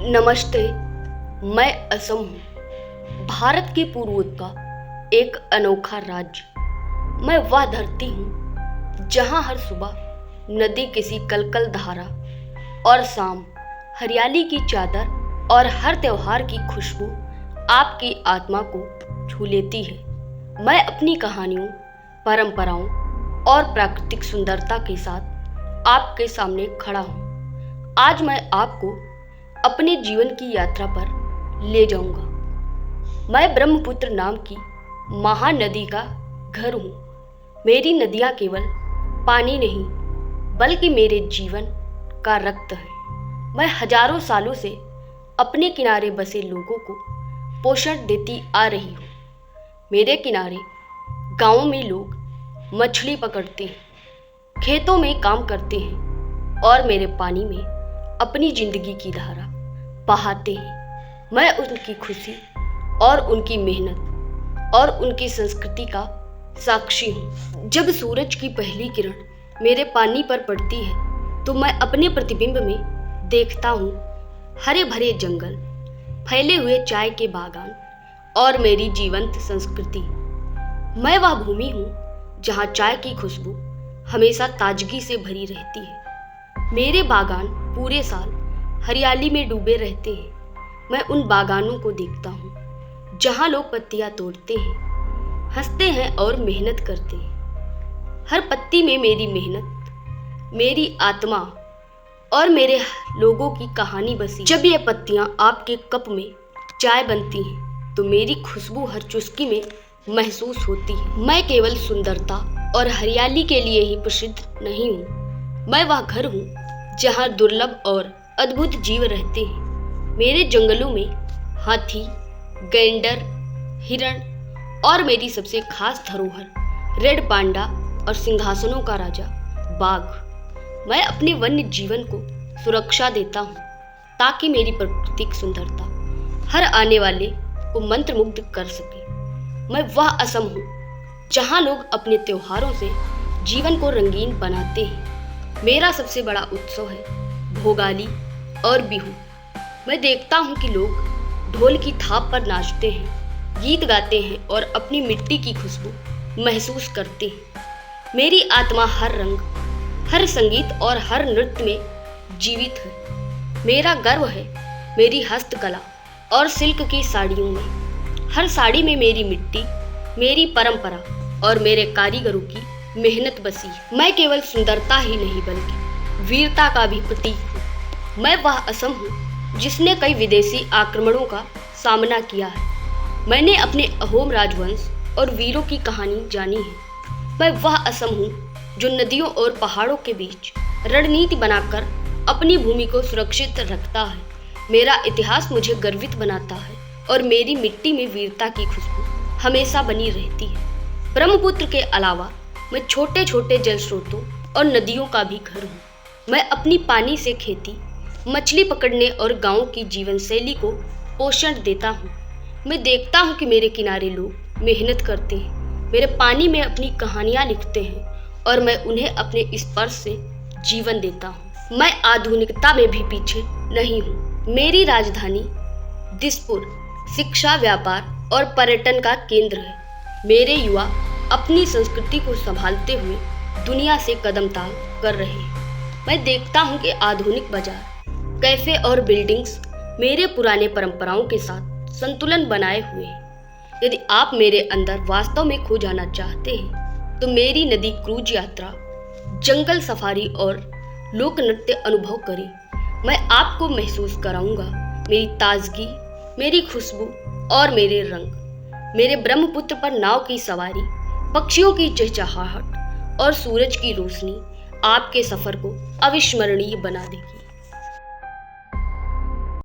नमस्ते। मैं असम हूँ, भारत के पूर्वोत्तर का एक अनोखा राज्य। मैं वह धरती हूँ जहाँ हर सुबह नदी किसी कलकल धारा और शाम हरियाली की चादर और हर त्योहार की खुशबू आपकी आत्मा को छू लेती है। मैं अपनी कहानियों, परंपराओं और प्राकृतिक सुंदरता के साथ आपके सामने खड़ा हूँ। आज मैं आपको अपने जीवन की यात्रा पर ले जाऊंगा। मैं ब्रह्मपुत्र नाम की महानदी का घर हूँ। मेरी नदियाँ केवल पानी नहीं बल्कि मेरे जीवन का रक्त है। मैं हजारों सालों से अपने किनारे बसे लोगों को पोषण देती आ रही हूँ। मेरे किनारे गाँवों में लोग मछली पकड़ते हैं, खेतों में काम करते हैं और मेरे पानी में अपनी जिंदगी की धारा बहाते हैं। मैं उनकी खुशी और उनकी मेहनत और उनकी संस्कृति का साक्षी हूँ। जब सूरज की पहली किरण मेरे पानी पर पड़ती है तो मैं अपने प्रतिबिंब में देखता हूँ हरे भरे जंगल, फैले हुए चाय के बागान और मेरी जीवंत संस्कृति। मैं वह भूमि हूँ जहाँ चाय की खुशबू हमेशा ताजगी से भरी रहती है। मेरे बागान पूरे साल हरियाली में डूबे रहते हैं। मैं उन बागानों को देखता हूँ जहाँ लोग पत्तियाँ तोड़ते हैं, हंसते हैं और मेहनत करते हैं। हर पत्ती में मेरी मेहनत, मेरी आत्मा और मेरे लोगों की कहानी बसी। जब ये पत्तियाँ आपके कप में चाय बनती हैं तो मेरी खुशबू हर चुस्की में महसूस होती है। मैं केवल सुंदरता और हरियाली के लिए ही प्रसिद्ध नहीं हूँ। मैं वह घर हूँ जहाँ दुर्लभ और अद्भुत जीव रहते हैं। मेरे जंगलों में हाथी, गैंडर, हिरण और मेरी सबसे खास धरोहर रेड पांडा और सिंहासनों का राजा बाघ। मैं अपने वन्य जीवन को सुरक्षा देता हूँ ताकि मेरी प्राकृतिक सुंदरता हर आने वाले को मंत्रमुग्ध कर सके। मैं वह असम हूँ जहाँ लोग अपने त्योहारों से जीवन को रंगीन बनाते हैं। मेरा सबसे बड़ा उत्सव है भोगाली और बिहू। मैं देखता हूँ कि लोग ढोल की थाप पर नाचते हैं, गीत गाते हैं और अपनी मिट्टी की खुशबू महसूस करते हैं। मेरी आत्मा हर रंग, हर संगीत और हर नृत्य में जीवित है। मेरा गर्व है मेरी हस्तकला और सिल्क की साड़ियों में। हर साड़ी में मेरी मिट्टी, मेरी परंपरा और मेरे कारीगरों की मेहनत बसी है। मैं केवल सुंदरता ही नहीं बल्कि वीरता का भी प्रतीक हूँ। मैं वह असम हूँ जिसने कई विदेशी आक्रमणों का सामना किया है। मैंने अपने अहोम राजवंश और वीरों की कहानी जानी है। मैं वह असम हूँ जो नदियों और पहाड़ों के बीच रणनीति बनाकर अपनी भूमि को सुरक्षित रखता है। मेरा इतिहास मुझे गर्वित बनाता है और मेरी मिट्टी में वीरता की खुशबू हमेशा बनी रहती है। ब्रह्मपुत्र के अलावा मैं छोटे छोटे जल स्रोतों और नदियों का भी घर हूँ। मैं अपनी पानी से खेती, मछली पकड़ने और गाँव की जीवन शैली को पोषण देता हूँ। मैं देखता हूँ कि मेरे किनारे लोग मेहनत करते हैं, मेरे पानी में अपनी कहानियाँ लिखते हैं और मैं उन्हें अपने स्पर्श से जीवन देता हूँ। मैं आधुनिकता में भी पीछे नहीं हूँ। मेरी राजधानी दिसपुर शिक्षा, व्यापार और पर्यटन का केंद्र है। मेरे युवा अपनी संस्कृति को संभालते हुए दुनिया से कदमताल कर रहे हैं। मैं देखता हूँ कि आधुनिक बाजार, कैफे और बिल्डिंग्स मेरे पुराने परंपराओं के साथ संतुलन बनाए हुए हैं। यदि आप मेरे अंदर वास्तव में खो जाना चाहते हैं तो मेरी नदी क्रूज यात्रा, जंगल सफारी और लोक नृत्य अनुभव करें। मैं आपको महसूस कराऊंगा मेरी ताजगी, मेरी खुशबू और मेरे रंग। मेरे ब्रह्मपुत्र पर नाव की सवारी, पक्षियों की चहचहाहट और सूरज की रोशनी आपके सफर को अविस्मरणीय बना देगी।